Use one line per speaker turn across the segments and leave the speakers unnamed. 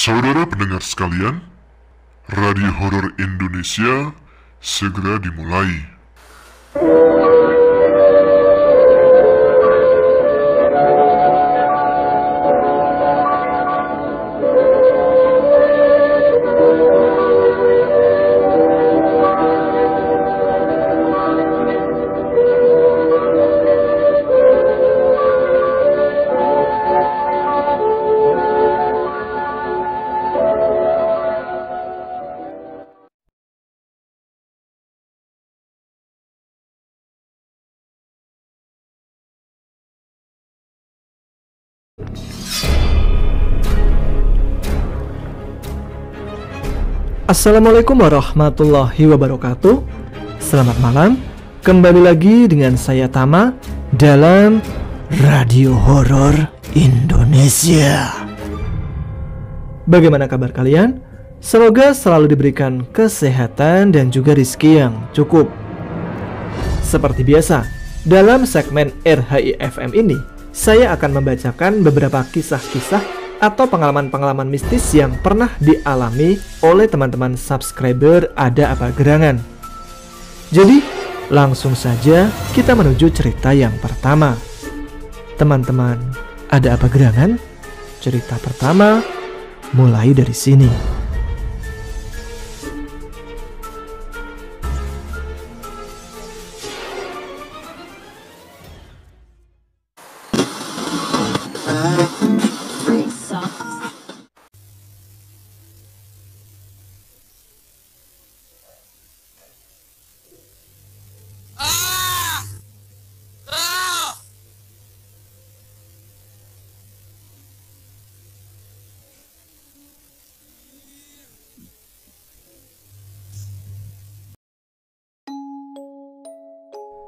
Saudara pendengar sekalian, Radio Horor Indonesia segera dimulai.
Assalamualaikum warahmatullahi wabarakatuh. Selamat malam. Kembali lagi dengan saya Tama dalam Radio Horor Indonesia. Bagaimana kabar kalian? Semoga selalu diberikan kesehatan dan juga rezeki yang cukup. Seperti biasa, dalam segmen RHI FM ini, saya akan membacakan beberapa kisah-kisah atau pengalaman-pengalaman mistis yang pernah dialami oleh teman-teman subscriber Ada Apa Gerangan. Jadi, langsung saja kita menuju cerita yang pertama. Teman-teman Ada Apa Gerangan, cerita pertama mulai dari sini.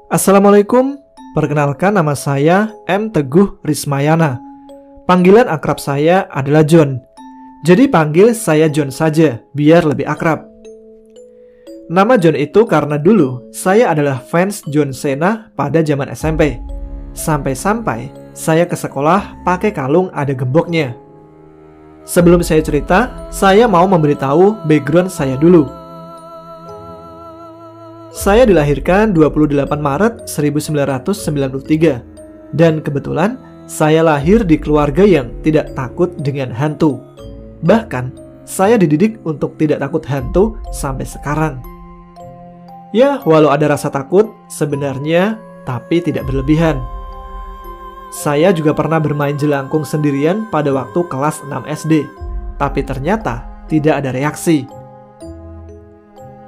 Assalamualaikum, perkenalkan nama saya M. Teguh Rismayana. Panggilan akrab saya adalah John. Jadi panggil saya John saja, biar lebih akrab. Nama John itu karena dulu saya adalah fans John Cena pada zaman SMP. Sampai-sampai saya ke sekolah pakai kalung ada gemboknya. Sebelum saya cerita, saya mau memberitahu background saya dulu. Saya dilahirkan 28 Maret 1993 dan kebetulan saya lahir di keluarga yang tidak takut dengan hantu. Bahkan saya dididik untuk tidak takut hantu sampai sekarang. Ya, walau ada rasa takut sebenarnya, tapi tidak berlebihan. Saya juga pernah bermain jelangkung sendirian pada waktu kelas 6 SD, tapi ternyata tidak ada reaksi.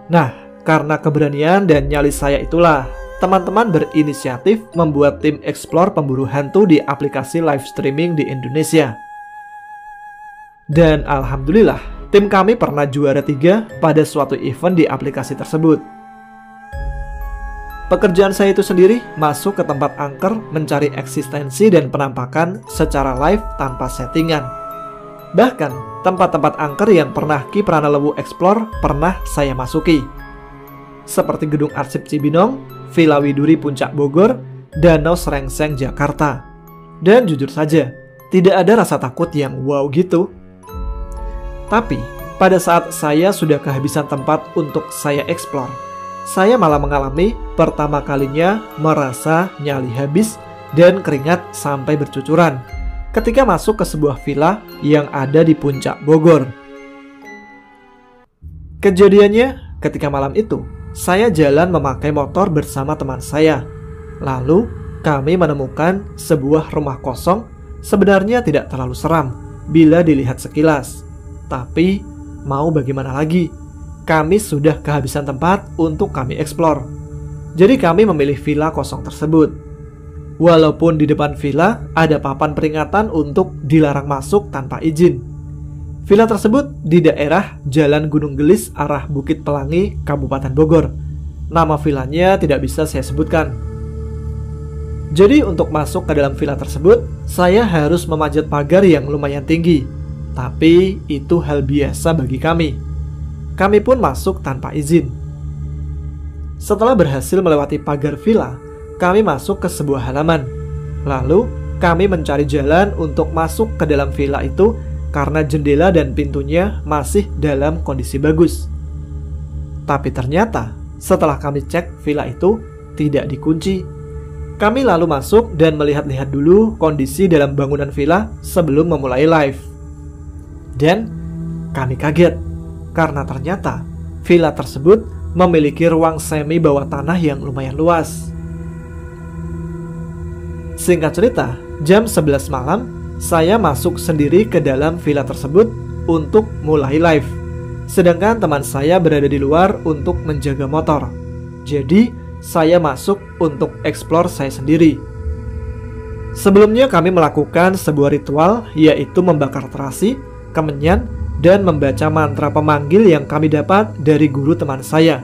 Nah, karena keberanian dan nyali saya itulah, teman-teman berinisiatif membuat tim explore pemburu hantu di aplikasi live streaming di Indonesia. Dan alhamdulillah, tim kami pernah juara 3 pada suatu event di aplikasi tersebut. Pekerjaan saya itu sendiri masuk ke tempat angker mencari eksistensi dan penampakan secara live tanpa settingan. Bahkan, tempat-tempat angker yang pernah Ki Pranalewu explore pernah saya masuki. Seperti Gedung Arsip Cibinong, Villa Widuri Puncak Bogor, Danau Serengseng Jakarta. Dan jujur saja, tidak ada rasa takut yang wow gitu. Tapi, pada saat saya sudah kehabisan tempat untuk saya explore, saya malah mengalami pertama kalinya merasa nyali habis dan keringat sampai bercucuran ketika masuk ke sebuah villa yang ada di Puncak Bogor. Kejadiannya, ketika malam itu, saya jalan memakai motor bersama teman saya. Lalu, kami menemukan sebuah rumah kosong. Sebenarnya tidak terlalu seram bila dilihat sekilas. Tapi, mau bagaimana lagi? Kami sudah kehabisan tempat untuk kami eksplor. Jadi kami memilih villa kosong tersebut. Walaupun di depan villa ada papan peringatan untuk dilarang masuk tanpa izin. Villa tersebut di daerah Jalan Gunung Gelis arah Bukit Pelangi, Kabupaten Bogor. Nama villanya tidak bisa saya sebutkan. Jadi untuk masuk ke dalam villa tersebut, saya harus memanjat pagar yang lumayan tinggi. Tapi itu hal biasa bagi kami. Kami pun masuk tanpa izin. Setelah berhasil melewati pagar villa, kami masuk ke sebuah halaman. Lalu kami mencari jalan untuk masuk ke dalam villa itu karena jendela dan pintunya masih dalam kondisi bagus. Tapi ternyata setelah kami cek villa itu tidak dikunci. Kami lalu masuk dan melihat-lihat dulu kondisi dalam bangunan villa sebelum memulai live. Dan kami kaget karena ternyata villa tersebut memiliki ruang semi bawah tanah yang lumayan luas. Singkat cerita, jam 11 malam saya masuk sendiri ke dalam villa tersebut untuk mulai live. Sedangkan teman saya berada di luar untuk menjaga motor. Jadi, saya masuk untuk explore saya sendiri. Sebelumnya kami melakukan sebuah ritual, yaitu membakar terasi, kemenyan, dan membaca mantra pemanggil yang kami dapat dari guru teman saya.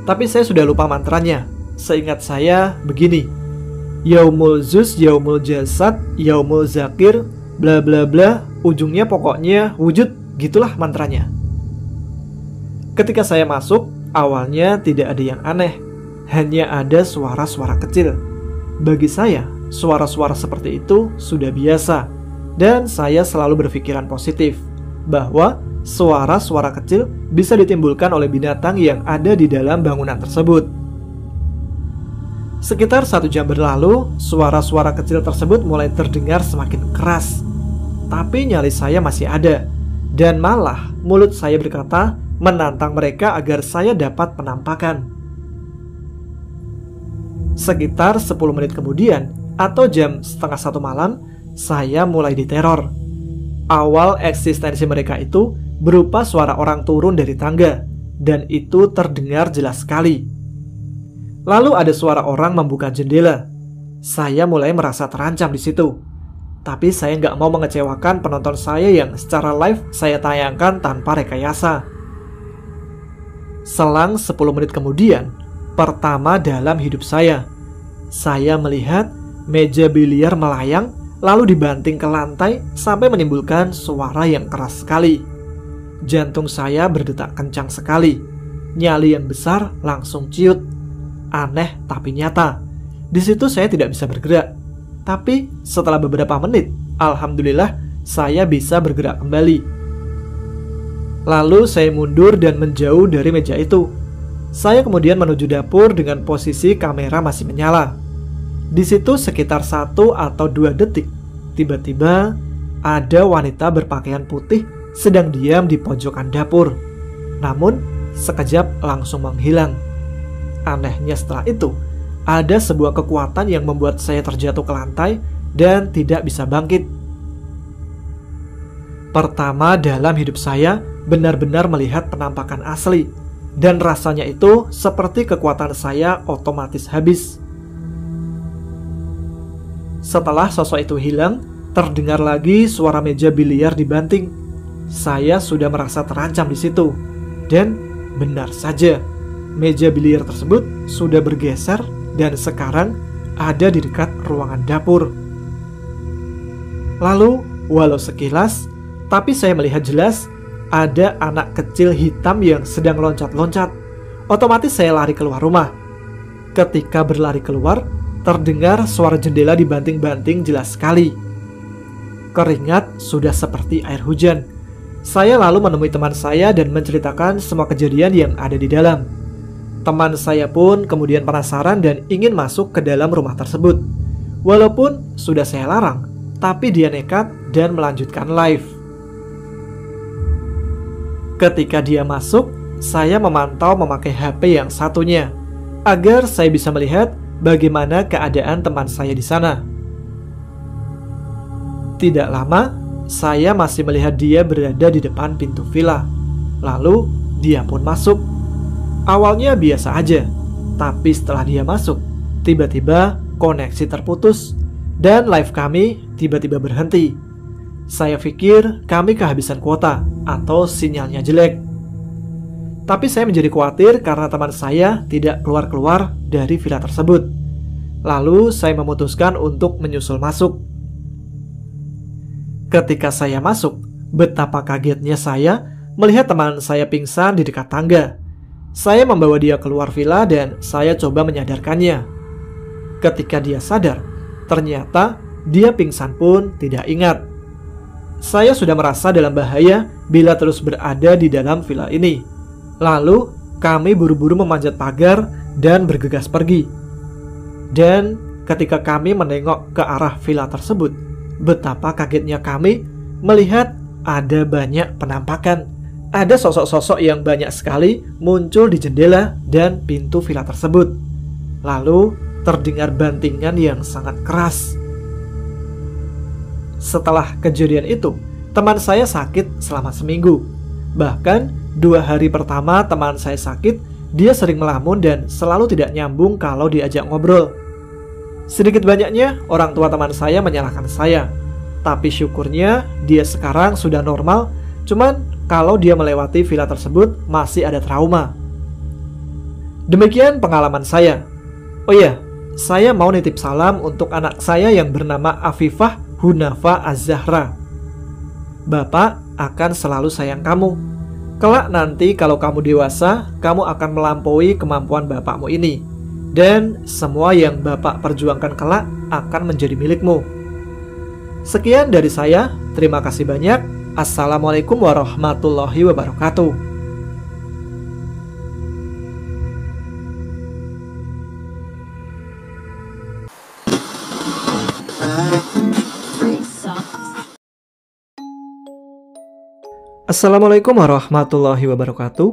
Tapi saya sudah lupa mantranya. Seingat saya begini: Yaumul Zuz, Yaumul Jasad, Yaumul Zakir, bla bla bla, ujungnya pokoknya wujud, gitulah mantranya. Ketika saya masuk, awalnya tidak ada yang aneh, hanya ada suara-suara kecil. Bagi saya, suara-suara seperti itu sudah biasa, dan saya selalu berpikiran positif bahwa suara-suara kecil bisa ditimbulkan oleh binatang yang ada di dalam bangunan tersebut. Sekitar 1 jam berlalu, suara-suara kecil tersebut mulai terdengar semakin keras. Tapi nyali saya masih ada, dan malah mulut saya berkata menantang mereka agar saya dapat penampakan. Sekitar 10 menit kemudian, atau jam setengah 1 malam, saya mulai diteror. Awal eksistensi mereka itu berupa suara orang turun dari tangga, dan itu terdengar jelas sekali. Lalu ada suara orang membuka jendela. Saya mulai merasa terancam di situ. Tapi saya nggak mau mengecewakan penonton saya yang secara live saya tayangkan tanpa rekayasa. Selang 10 menit kemudian, pertama dalam hidup saya melihat meja biliar melayang lalu dibanting ke lantai sampai menimbulkan suara yang keras sekali. Jantung saya berdetak kencang sekali. Nyali yang besar langsung ciut. Aneh tapi nyata. Di situ saya tidak bisa bergerak. Tapi setelah beberapa menit, alhamdulillah saya bisa bergerak kembali. Lalu saya mundur dan menjauh dari meja itu. Saya kemudian menuju dapur dengan posisi kamera masih menyala. Di situ sekitar 1 atau 2 detik, tiba-tiba ada wanita berpakaian putih sedang diam di pojokan dapur. Namun sekejap langsung menghilang. Anehnya setelah itu, ada sebuah kekuatan yang membuat saya terjatuh ke lantai dan tidak bisa bangkit. Pertama dalam hidup saya benar-benar melihat penampakan asli, dan rasanya itu seperti kekuatan saya otomatis habis. Setelah sosok itu hilang, terdengar lagi suara meja biliar dibanting. Saya sudah merasa terancam di situ, dan benar saja, meja biliar tersebut sudah bergeser dan sekarang ada di dekat ruangan dapur. Lalu, walau sekilas, tapi saya melihat jelas ada anak kecil hitam yang sedang loncat-loncat. Otomatis saya lari keluar rumah. Ketika berlari keluar, terdengar suara jendela dibanting-banting jelas sekali. Keringat sudah seperti air hujan. Saya lalu menemui teman saya dan menceritakan semua kejadian yang ada di dalam. Teman saya pun kemudian penasaran dan ingin masuk ke dalam rumah tersebut. Walaupun sudah saya larang, tapi dia nekat dan melanjutkan live. Ketika dia masuk, saya memantau memakai HP yang satunya agar saya bisa melihat bagaimana keadaan teman saya di sana. Tidak lama, saya masih melihat dia berada di depan pintu villa. Lalu dia pun masuk. Awalnya biasa aja, tapi setelah dia masuk, tiba-tiba koneksi terputus dan live kami tiba-tiba berhenti. Saya pikir kami kehabisan kuota atau sinyalnya jelek. Tapi saya menjadi khawatir karena teman saya tidak keluar-keluar dari villa tersebut. Lalu saya memutuskan untuk menyusul masuk. Ketika saya masuk, betapa kagetnya saya melihat teman saya pingsan di dekat tangga. Saya membawa dia keluar villa dan saya coba menyadarkannya. Ketika dia sadar, ternyata dia pingsan pun tidak ingat. saya sudah merasa dalam bahaya bila terus berada di dalam villa ini. Lalu kami buru-buru memanjat pagar dan bergegas pergi. Dan ketika kami menengok ke arah villa tersebut, betapa kagetnya kami melihat ada banyak penampakan. Ada sosok-sosok yang banyak sekali muncul di jendela dan pintu villa tersebut. Lalu terdengar bantingan yang sangat keras. Setelah kejadian itu, teman saya sakit selama seminggu. Bahkan 2 hari pertama teman saya sakit, dia sering melamun dan selalu tidak nyambung kalau diajak ngobrol. Sedikit banyaknya orang tua teman saya menyalahkan saya. Tapi syukurnya dia sekarang sudah normal. Cuman kalau dia melewati villa tersebut masih ada trauma. Demikian pengalaman saya. Oh iya, saya mau nitip salam untuk anak saya yang bernama Afifah Hunafa Az-Zahra. Bapak akan selalu sayang kamu. Kelak nanti kalau kamu dewasa, kamu akan melampaui kemampuan bapakmu ini. Dan semua yang bapak perjuangkan kelak akan menjadi milikmu. Sekian dari saya, terima kasih banyak. Assalamualaikum warahmatullahi wabarakatuh. Assalamualaikum warahmatullahi wabarakatuh.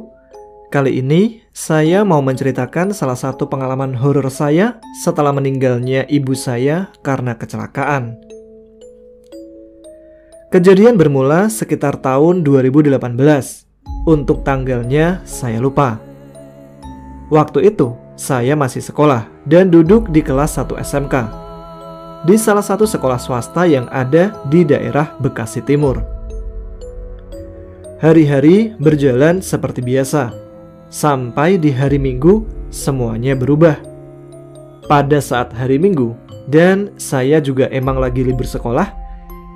Kali ini saya mau menceritakan salah satu pengalaman horor saya setelah meninggalnya ibu saya karena kecelakaan. Kejadian bermula sekitar tahun 2018. Untuk tanggalnya saya lupa. Waktu itu saya masih sekolah dan duduk di kelas 1 SMK di salah satu sekolah swasta yang ada di daerah Bekasi Timur. Hari-hari berjalan seperti biasa. Sampai di hari Minggu semuanya berubah. Pada saat hari Minggu dan saya juga emang lagi libur sekolah,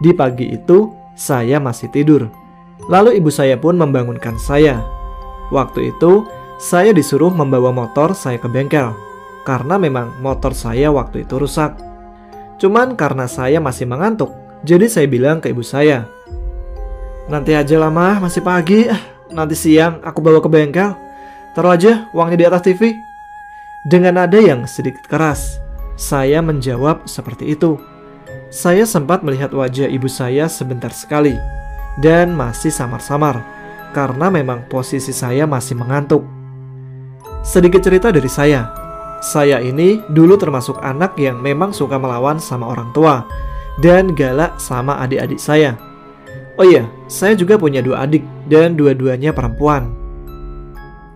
di pagi itu saya masih tidur. Lalu ibu saya pun membangunkan saya. Waktu itu saya disuruh membawa motor saya ke bengkel karena memang motor saya waktu itu rusak. Cuman karena saya masih mengantuk, jadi saya bilang ke ibu saya, "Nanti aja lah mah, masih pagi. Nanti siang aku bawa ke bengkel. Taruh aja uangnya di atas TV." Dengan nada yang sedikit keras, saya menjawab seperti itu. Saya sempat melihat wajah ibu saya sebentar sekali dan masih samar-samar karena memang posisi saya masih mengantuk. Sedikit cerita dari saya. Saya ini dulu termasuk anak yang memang suka melawan sama orang tua dan galak sama adik-adik saya. Oh iya, saya juga punya 2 adik dan dua-duanya perempuan.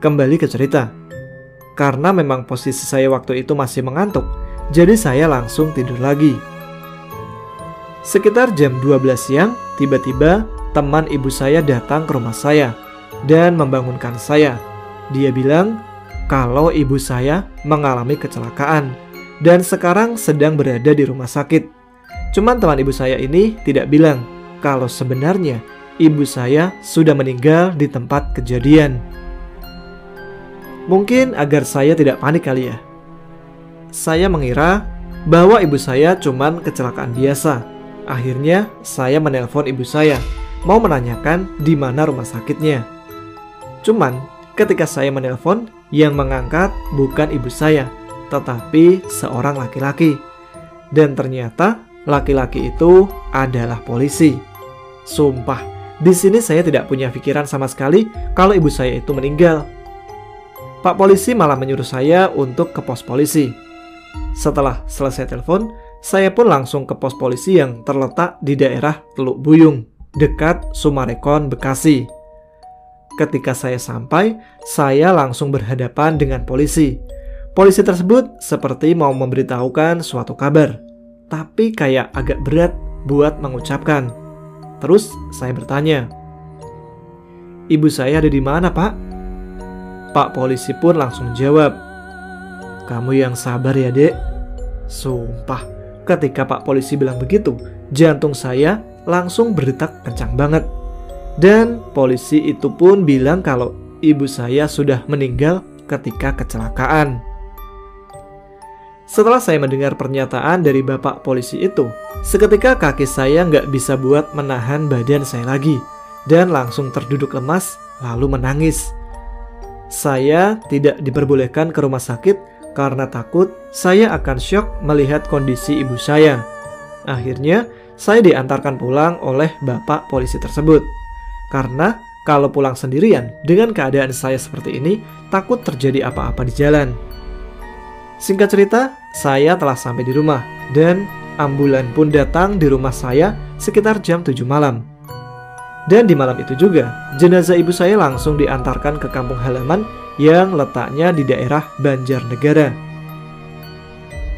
Kembali ke cerita. Karena memang posisi saya waktu itu masih mengantuk, jadi saya langsung tidur lagi. Sekitar jam 12 siang, tiba-tiba teman ibu saya datang ke rumah saya dan membangunkan saya. Dia bilang kalau ibu saya mengalami kecelakaan dan sekarang sedang berada di rumah sakit. Cuman teman ibu saya ini tidak bilang kalau sebenarnya ibu saya sudah meninggal di tempat kejadian. Mungkin agar saya tidak panik kali ya. Saya mengira bahwa ibu saya cuman kecelakaan biasa. Akhirnya saya menelpon ibu saya, mau menanyakan di mana rumah sakitnya. Cuman ketika saya menelpon, yang mengangkat bukan ibu saya, tetapi seorang laki-laki. Dan ternyata laki-laki itu adalah polisi. Sumpah, di sini saya tidak punya pikiran sama sekali kalau ibu saya itu meninggal. Pak polisi malah menyuruh saya untuk ke pos polisi. Setelah selesai telepon, saya pun langsung ke pos polisi yang terletak di daerah Teluk Buyung, dekat Sumarekon, Bekasi. Ketika saya sampai, saya langsung berhadapan dengan polisi. Polisi tersebut seperti mau memberitahukan suatu kabar, tapi kayak agak berat buat mengucapkan. Terus saya bertanya, "Ibu saya ada di mana, Pak?" Pak polisi pun langsung jawab, "Kamu yang sabar ya, Dek." Sumpah, ketika Pak polisi bilang begitu, jantung saya langsung berdetak kencang banget. Dan polisi itu pun bilang kalau ibu saya sudah meninggal ketika kecelakaan. Setelah saya mendengar pernyataan dari bapak polisi itu, seketika kaki saya nggak bisa buat menahan badan saya lagi dan langsung terduduk lemas lalu menangis. Saya tidak diperbolehkan ke rumah sakit karena takut saya akan syok melihat kondisi ibu saya. Akhirnya saya diantarkan pulang oleh bapak polisi tersebut. Karena kalau pulang sendirian dengan keadaan saya seperti ini, takut terjadi apa-apa di jalan. Singkat cerita, saya telah sampai di rumah dan ambulan pun datang di rumah saya sekitar jam 7 malam. Dan di malam itu juga, jenazah ibu saya langsung diantarkan ke kampung halaman yang letaknya di daerah Banjarnegara.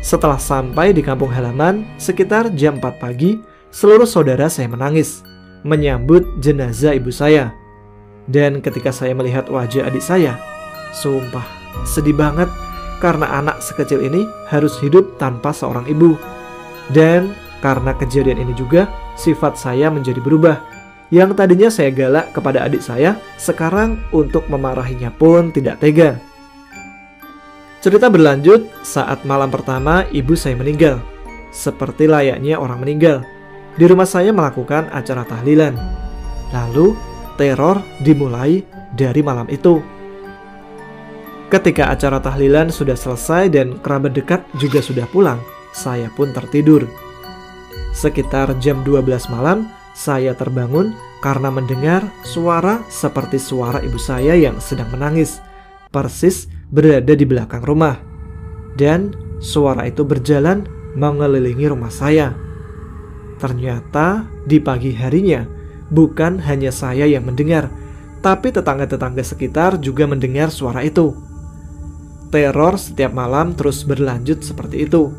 Setelah sampai di kampung halaman, sekitar jam 4 pagi, seluruh saudara saya menangis menyambut jenazah ibu saya. Dan ketika saya melihat wajah adik saya, sumpah sedih banget karena anak sekecil ini harus hidup tanpa seorang ibu. Dan karena kejadian ini juga, sifat saya menjadi berubah. Yang tadinya saya galak kepada adik saya, sekarang untuk memarahinya pun tidak tega. Cerita berlanjut saat malam pertama ibu saya meninggal. Seperti layaknya orang meninggal, di rumah saya melakukan acara tahlilan. Lalu teror dimulai dari malam itu. Ketika acara tahlilan sudah selesai dan kerabat dekat juga sudah pulang, saya pun tertidur. Sekitar jam 12 malam, saya terbangun karena mendengar suara seperti suara ibu saya yang sedang menangis, persis berada di belakang rumah. Dan suara itu berjalan mengelilingi rumah saya. Ternyata di pagi harinya, bukan hanya saya yang mendengar, tapi tetangga-tetangga sekitar juga mendengar suara itu. Teror setiap malam terus berlanjut seperti itu.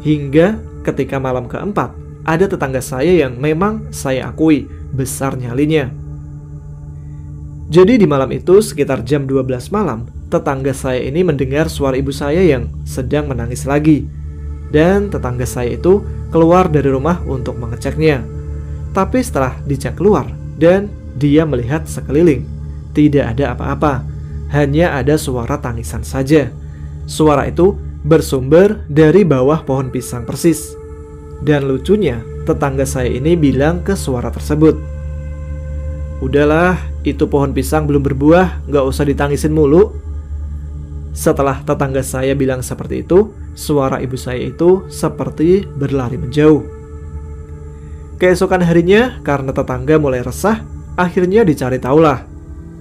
Hingga ketika malam keempat, ada tetangga saya yang memang saya akui besar nyalinya. Jadi di malam itu sekitar jam 12 malam, tetangga saya ini mendengar suara ibu saya yang sedang menangis lagi. Dan tetangga saya itu keluar dari rumah untuk mengeceknya. Tapi setelah dicek keluar dan dia melihat sekeliling, tidak ada apa-apa, hanya ada suara tangisan saja. Suara itu bersumber dari bawah pohon pisang persis. Dan lucunya, tetangga saya ini bilang ke suara tersebut, "Udahlah, itu pohon pisang belum berbuah, gak usah ditangisin mulu." Setelah tetangga saya bilang seperti itu, suara ibu saya itu seperti berlari menjauh. Keesokan harinya, karena tetangga mulai resah, akhirnya dicari tahulah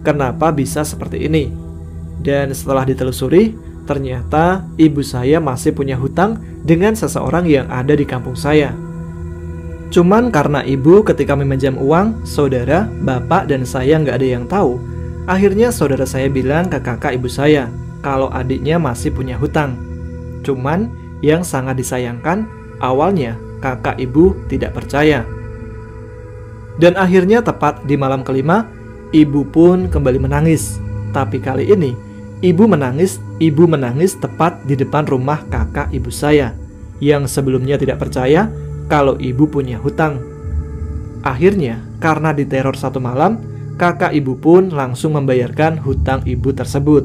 kenapa bisa seperti ini. Dan setelah ditelusuri, ternyata ibu saya masih punya hutang dengan seseorang yang ada di kampung saya. Cuman karena ibu ketika meminjam uang, saudara, bapak, dan saya nggak ada yang tahu. Akhirnya saudara saya bilang ke kakak ibu saya kalau adiknya masih punya hutang. Cuman yang sangat disayangkan, awalnya kakak ibu tidak percaya. Dan akhirnya tepat di malam kelima, ibu pun kembali menangis. Tapi kali ini ibu menangis tepat di depan rumah kakak ibu saya yang sebelumnya tidak percaya kalau ibu punya hutang. Akhirnya, karena diteror satu malam, kakak ibu pun langsung membayarkan hutang ibu tersebut.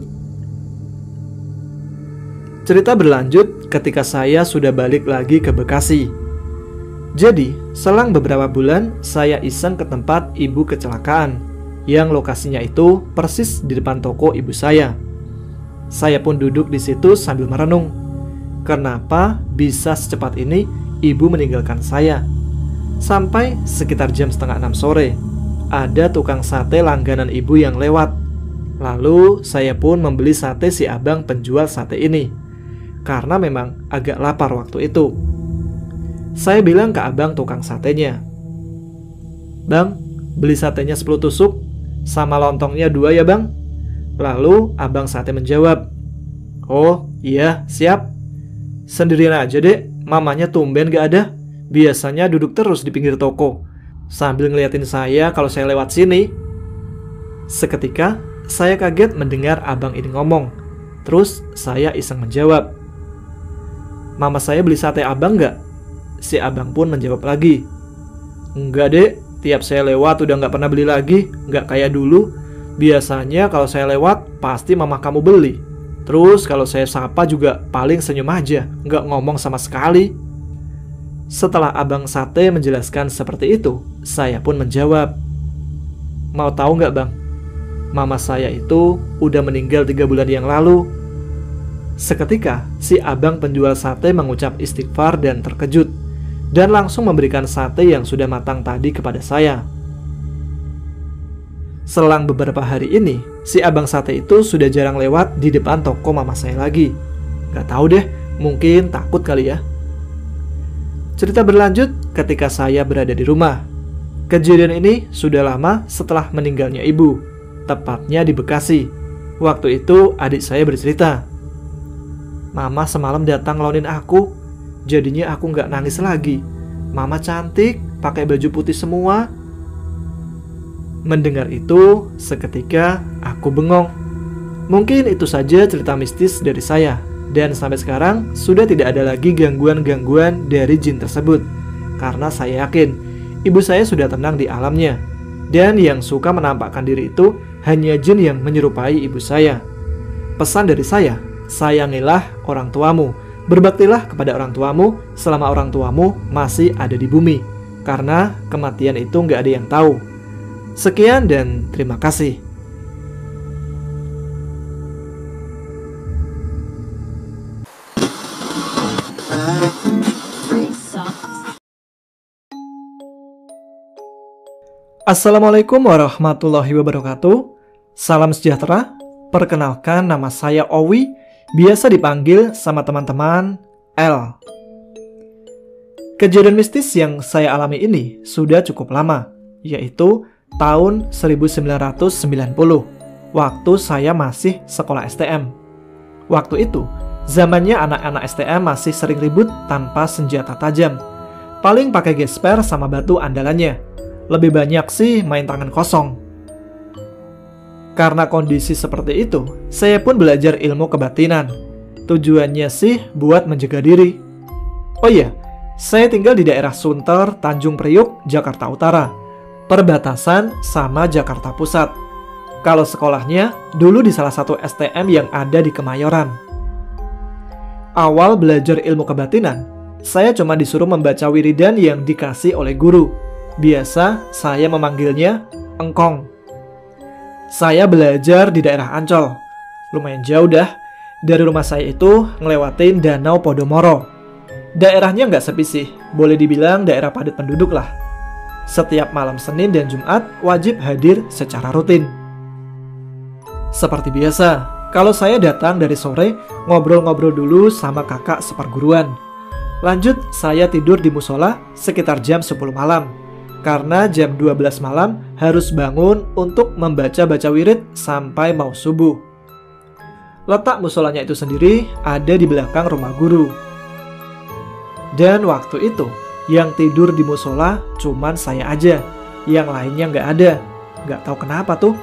Cerita berlanjut ketika saya sudah balik lagi ke Bekasi. Jadi, selang beberapa bulan, saya iseng ke tempat ibu kecelakaan, yang lokasinya itu persis di depan toko ibu saya. Saya pun duduk di situ sambil merenung, kenapa bisa secepat ini ibu meninggalkan saya. Sampai sekitar jam 5:30 sore, ada tukang sate langganan ibu yang lewat. Lalu saya pun membeli sate si abang penjual sate ini, karena memang agak lapar waktu itu. Saya bilang ke abang tukang satenya, "Bang, beli satenya 10 tusuk, sama lontongnya 2 ya bang." Lalu abang sate menjawab, "Oh iya siap. Sendirian aja dek, mamanya tumben gak ada. Biasanya duduk terus di pinggir toko sambil ngeliatin saya kalau saya lewat sini." Seketika saya kaget mendengar abang ini ngomong. Terus saya iseng menjawab, "Mama saya beli sate abang gak?" Si abang pun menjawab lagi, "Enggak dek, tiap saya lewat udah gak pernah beli lagi, gak kayak dulu. Biasanya kalau saya lewat pasti mama kamu beli." Terus kalau saya sapa juga paling senyum aja, nggak ngomong sama sekali. Setelah abang sate menjelaskan seperti itu, saya pun menjawab, "Mau tahu nggak bang? Mama saya itu udah meninggal 3 bulan yang lalu." Seketika, si abang penjual sate mengucap istighfar dan terkejut, dan langsung memberikan sate yang sudah matang tadi kepada saya. Selang beberapa hari ini, si abang sate itu sudah jarang lewat di depan toko mama saya lagi. Gak tahu deh, mungkin takut kali ya. Cerita berlanjut ketika saya berada di rumah. Kejadian ini sudah lama setelah meninggalnya ibu, tepatnya di Bekasi. Waktu itu adik saya bercerita, "Mama semalam datang ngelonin aku, jadinya aku gak nangis lagi. Mama cantik, pakai baju putih semua." Mendengar itu, seketika aku bengong. Mungkin itu saja cerita mistis dari saya. Dan sampai sekarang sudah tidak ada lagi gangguan-gangguan dari jin tersebut. Karena saya yakin ibu saya sudah tenang di alamnya. Dan yang suka menampakkan diri itu hanya jin yang menyerupai ibu saya. Pesan dari saya, sayangilah orang tuamu. Berbaktilah kepada orang tuamu selama orang tuamu masih ada di bumi. Karena kematian itu nggak ada yang tahu. Sekian dan terima kasih. Assalamualaikum warahmatullahi wabarakatuh. Salam sejahtera. Perkenalkan, nama saya Owi, biasa dipanggil sama teman-teman L. Kejadian mistis yang saya alami ini sudah cukup lama, yaitu tahun 1990, waktu saya masih sekolah STM. Waktu itu, zamannya anak-anak STM masih sering ribut tanpa senjata tajam. Paling pakai gesper sama batu andalannya. Lebih banyak sih main tangan kosong. Karena kondisi seperti itu, saya pun belajar ilmu kebatinan. Tujuannya sih buat menjaga diri. Oh iya, saya tinggal di daerah Sunter, Tanjung Priuk, Jakarta Utara. Perbatasan sama Jakarta Pusat. Kalau sekolahnya dulu di salah satu STM yang ada di Kemayoran. Awal belajar ilmu kebatinan, saya cuma disuruh membaca wiridan yang dikasih oleh guru. Biasa saya memanggilnya engkong. Saya belajar di daerah Ancol. Lumayan jauh dah. Dari rumah saya itu ngelewatin Danau Podomoro. Daerahnya nggak sepi sih, boleh dibilang daerah padat penduduk lah. Setiap malam Senin dan Jumat wajib hadir secara rutin. Seperti biasa, kalau saya datang dari sore, ngobrol-ngobrol dulu sama kakak seperguruan. Lanjut, saya tidur di musola sekitar jam 10 malam. Karena jam 12 malam harus bangun untuk membaca-baca wirid sampai mau subuh. Letak musolanya itu sendiri ada di belakang rumah guru. Dan waktu itu, yang tidur di musola cuman saya aja, yang lainnya nggak ada. Nggak tahu kenapa tuh.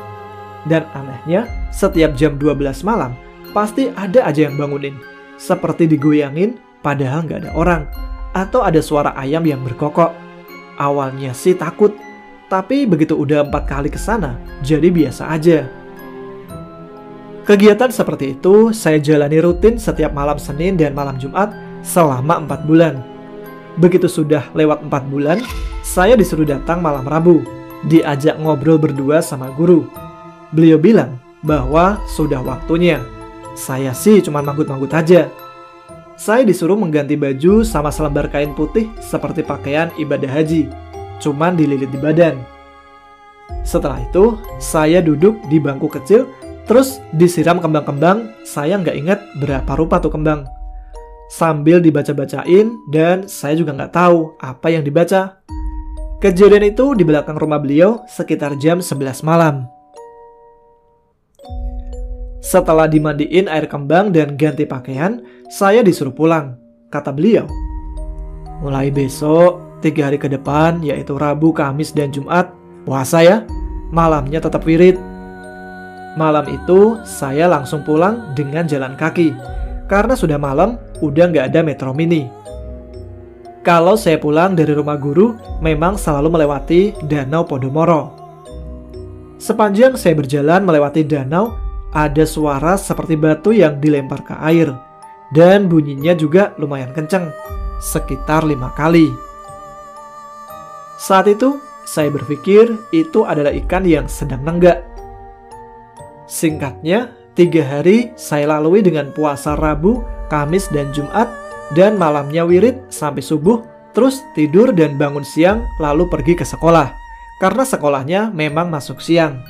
Dan anehnya, setiap jam 12 malam pasti ada aja yang bangunin, seperti digoyangin padahal nggak ada orang, atau ada suara ayam yang berkokok. Awalnya sih takut, tapi begitu udah 4 kali kesana, jadi biasa aja. Kegiatan seperti itu saya jalani rutin setiap malam Senin dan malam Jumat selama 4 bulan. Begitu sudah lewat 4 bulan, saya disuruh datang malam Rabu, diajak ngobrol berdua sama guru. Beliau bilang bahwa sudah waktunya. Saya sih cuma manggut-manggut aja. Saya disuruh mengganti baju sama selembar kain putih seperti pakaian ibadah haji, cuman dililit di badan. Setelah itu, saya duduk di bangku kecil, terus disiram kembang-kembang. Saya nggak ingat berapa rupa tuh kembang. Sambil dibaca-bacain, dan saya juga nggak tahu apa yang dibaca. Kejadian itu di belakang rumah beliau sekitar jam 11 malam. Setelah dimandiin air kembang dan ganti pakaian, saya disuruh pulang. Kata beliau, mulai besok 3 hari ke depan, yaitu Rabu, Kamis, dan Jumat, puasa ya, malamnya tetap wirid. Malam itu saya langsung pulang dengan jalan kaki. Karena sudah malam, udah nggak ada metro mini. Kalau saya pulang dari rumah guru, memang selalu melewati Danau Podomoro. Sepanjang saya berjalan melewati danau, ada suara seperti batu yang dilempar ke air. Dan bunyinya juga lumayan kencang, sekitar 5 kali. Saat itu, saya berpikir itu adalah ikan yang sedang nenggak. Singkatnya, 3 hari saya lalui dengan puasa Rabu, Kamis, dan Jumat, dan malamnya wirid sampai subuh, terus tidur dan bangun siang lalu pergi ke sekolah, karena sekolahnya memang masuk siang.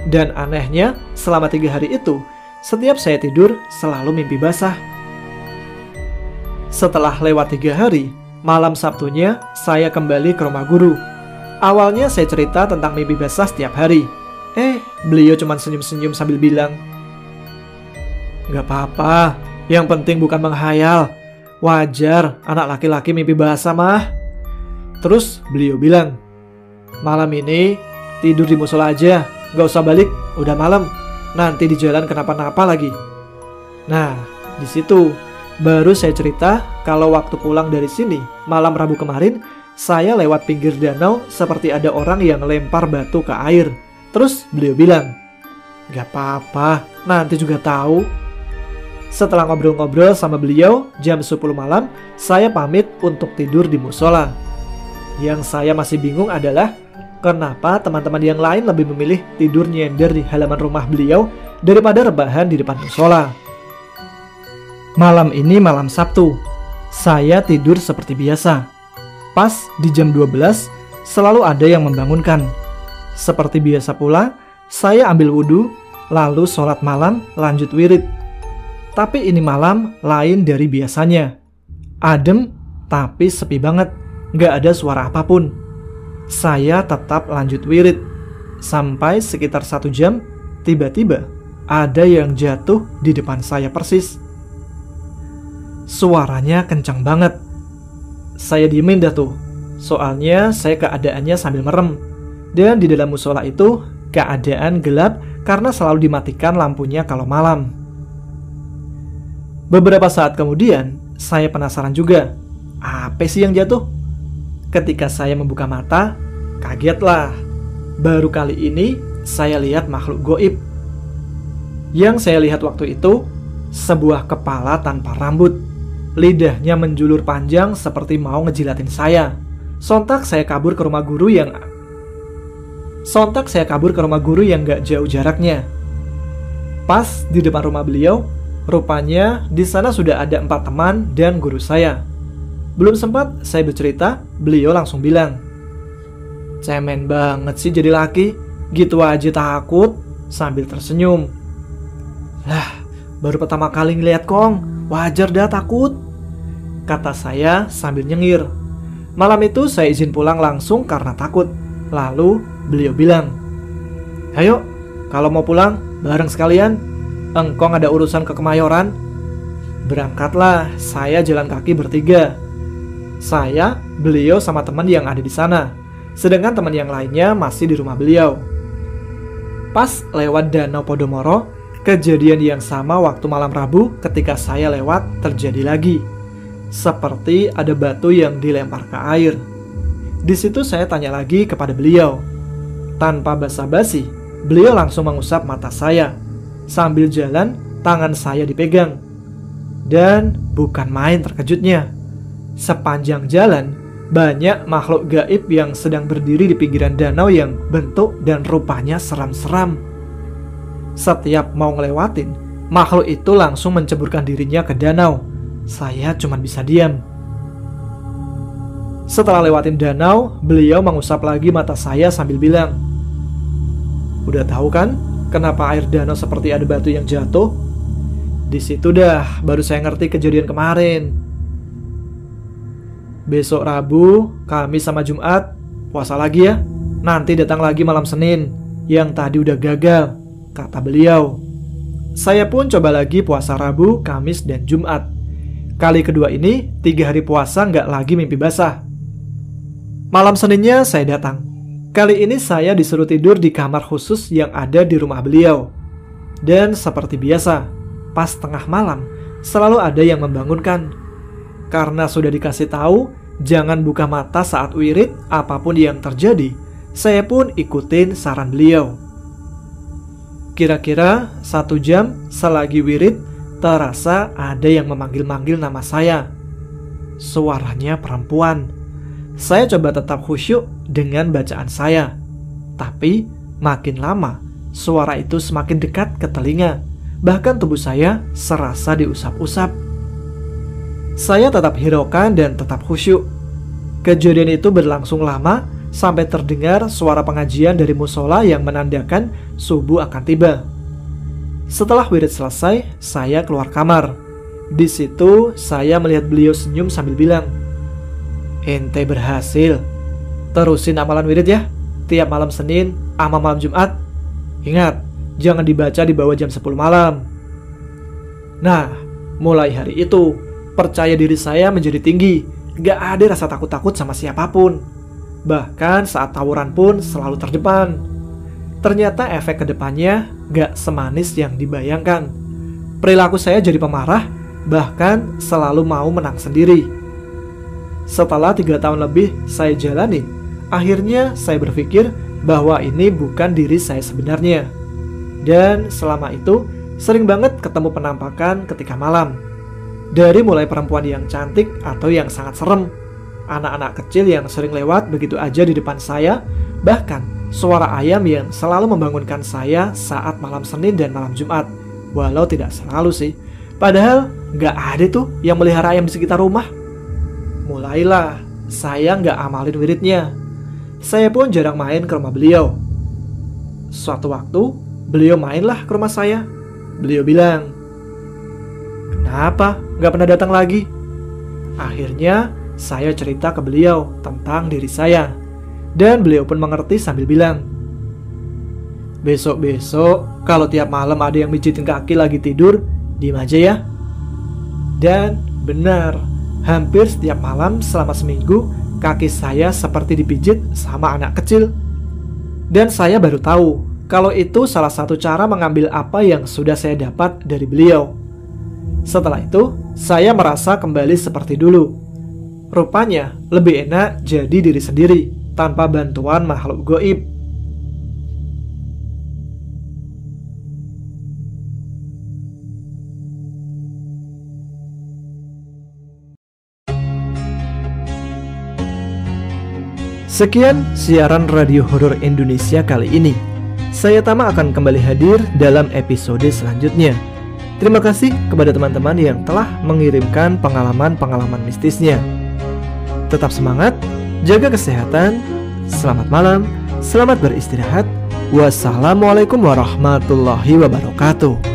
Dan anehnya, selama 3 hari itu, setiap saya tidur selalu mimpi basah. Setelah lewat 3 hari, malam Sabtunya saya kembali ke rumah guru. Awalnya saya cerita tentang mimpi basah setiap hari. Beliau cuma senyum-senyum sambil bilang, "Gak apa-apa, yang penting bukan menghayal. Wajar anak laki-laki mimpi basah mah." Terus beliau bilang, "Malam ini tidur di musola aja, gak usah balik, udah malam. Nanti di jalan kenapa-napa lagi." Nah, di situ baru saya cerita kalau waktu pulang dari sini malam Rabu kemarin, saya lewat pinggir danau seperti ada orang yang lempar batu ke air. Terus beliau bilang, "Gak apa-apa, nanti juga tahu." Setelah ngobrol-ngobrol sama beliau, jam 10 malam, saya pamit untuk tidur di musola. Yang saya masih bingung adalah kenapa teman-teman yang lain lebih memilih tidur nyender di halaman rumah beliau daripada rebahan di depan musola. Malam ini malam Sabtu, saya tidur seperti biasa. Pas di jam 12, selalu ada yang membangunkan. Seperti biasa pula, saya ambil wudhu, lalu sholat malam, lanjut wirid. Tapi ini malam lain dari biasanya. Adem, tapi sepi banget, gak ada suara apapun. Saya tetap lanjut wirid. Sampai sekitar 1 jam, tiba-tiba ada yang jatuh di depan saya persis. Suaranya kencang banget. Saya diemin dah tuh, soalnya saya keadaannya sambil merem. Dan di dalam musola itu keadaan gelap karena selalu dimatikan lampunya kalau malam. Beberapa saat kemudian, saya penasaran juga, apa sih yang jatuh? Ketika saya membuka mata, kagetlah. Baru kali ini saya lihat makhluk goib. Yang saya lihat waktu itu, sebuah kepala tanpa rambut. Lidahnya menjulur panjang seperti mau ngejilatin saya. Sontak saya kabur ke rumah guru yang gak jauh jaraknya. Pas di depan rumah beliau, rupanya di sana sudah ada 4 teman dan guru saya. Belum sempat saya bercerita, beliau langsung bilang, "Cemen banget sih jadi laki, gitu aja takut," sambil tersenyum. "Lah, baru pertama kali ngeliat Kong, wajar dah takut," kata saya sambil nyengir. Malam itu saya izin pulang langsung karena takut. Lalu beliau bilang, "Ayo, kalau mau pulang bareng sekalian, engkong ada urusan ke Kemayoran." Berangkatlah saya jalan kaki bertiga. Saya, beliau sama teman yang ada di sana. Sedangkan teman yang lainnya masih di rumah beliau. Pas lewat Danau Podomoro, kejadian yang sama waktu malam Rabu ketika saya lewat terjadi lagi. Seperti ada batu yang dilempar ke air. Di situ saya tanya lagi kepada beliau. Tanpa basa-basi, beliau langsung mengusap mata saya. Sambil jalan, tangan saya dipegang. Dan bukan main terkejutnya. Sepanjang jalan, banyak makhluk gaib yang sedang berdiri di pinggiran danau yang bentuk dan rupanya seram-seram. Setiap mau ngelewatin, makhluk itu langsung menceburkan dirinya ke danau. Saya cuma bisa diam. Setelah lewatin danau, beliau mengusap lagi mata saya sambil bilang, "Udah tahu kan kenapa air danau seperti ada batu yang jatuh?" Di situ dah baru saya ngerti kejadian kemarin. Besok Rabu, Kamis sama Jumat puasa lagi ya. Nanti datang lagi malam Senin. Yang tadi udah gagal, kata beliau. Saya pun coba lagi puasa Rabu, Kamis, dan Jumat. Kali kedua ini 3 hari puasa nggak lagi mimpi basah. Malam Seninnya saya datang. Kali ini saya disuruh tidur di kamar khusus yang ada di rumah beliau. Dan seperti biasa, pas tengah malam selalu ada yang membangunkan. Karena sudah dikasih tahu jangan buka mata saat wirid apapun yang terjadi, saya pun ikutin saran beliau. Kira-kira 1 jam selagi wirid, terasa ada yang memanggil-manggil nama saya. Suaranya perempuan. Saya coba tetap khusyuk dengan bacaan saya. Tapi makin lama, suara itu semakin dekat ke telinga. Bahkan tubuh saya serasa diusap-usap. Saya tetap hiraukan dan tetap khusyuk. Kejadian itu berlangsung lama sampai terdengar suara pengajian dari musola yang menandakan subuh akan tiba. Setelah wirid selesai, saya keluar kamar. Di situ saya melihat beliau senyum sambil bilang, "Ente berhasil. Terusin amalan wirid ya, tiap malam Senin sama malam Jumat. Ingat, jangan dibaca di bawah jam 10 malam." Nah, mulai hari itu, percaya diri saya menjadi tinggi. Gak ada rasa takut-takut sama siapapun. Bahkan saat tawuran pun selalu terdepan. Ternyata efek kedepannya gak semanis yang dibayangkan. Perilaku saya jadi pemarah, bahkan selalu mau menang sendiri. Setelah 3 tahun lebih saya jalani, akhirnya saya berpikir bahwa ini bukan diri saya sebenarnya. Dan selama itu sering banget ketemu penampakan ketika malam. Dari mulai perempuan yang cantik atau yang sangat serem, anak-anak kecil yang sering lewat begitu aja di depan saya, bahkan suara ayam yang selalu membangunkan saya saat malam Senin dan malam Jumat. Walau tidak selalu sih, padahal gak ada tuh yang melihara ayam di sekitar rumah. Mulailah saya gak amalin wiridnya. Saya pun jarang main ke rumah beliau. Suatu waktu beliau mainlah ke rumah saya. Beliau bilang, "Kenapa gak pernah datang lagi?" Akhirnya saya cerita ke beliau tentang diri saya. Dan beliau pun mengerti sambil bilang, "Besok-besok kalau tiap malam ada yang mijitin kaki lagi tidur, diem aja ya." Dan benar, hampir setiap malam selama seminggu, kaki saya seperti dipijit sama anak kecil. Dan saya baru tahu kalau itu salah satu cara mengambil apa yang sudah saya dapat dari beliau. Setelah itu, saya merasa kembali seperti dulu. Rupanya lebih enak jadi diri sendiri tanpa bantuan makhluk goib. Sekian siaran Radio Horor Indonesia kali ini. Saya Tama akan kembali hadir dalam episode selanjutnya. Terima kasih kepada teman-teman yang telah mengirimkan pengalaman-pengalaman mistisnya. Tetap semangat, jaga kesehatan, selamat malam, selamat beristirahat. Wassalamualaikum warahmatullahi wabarakatuh.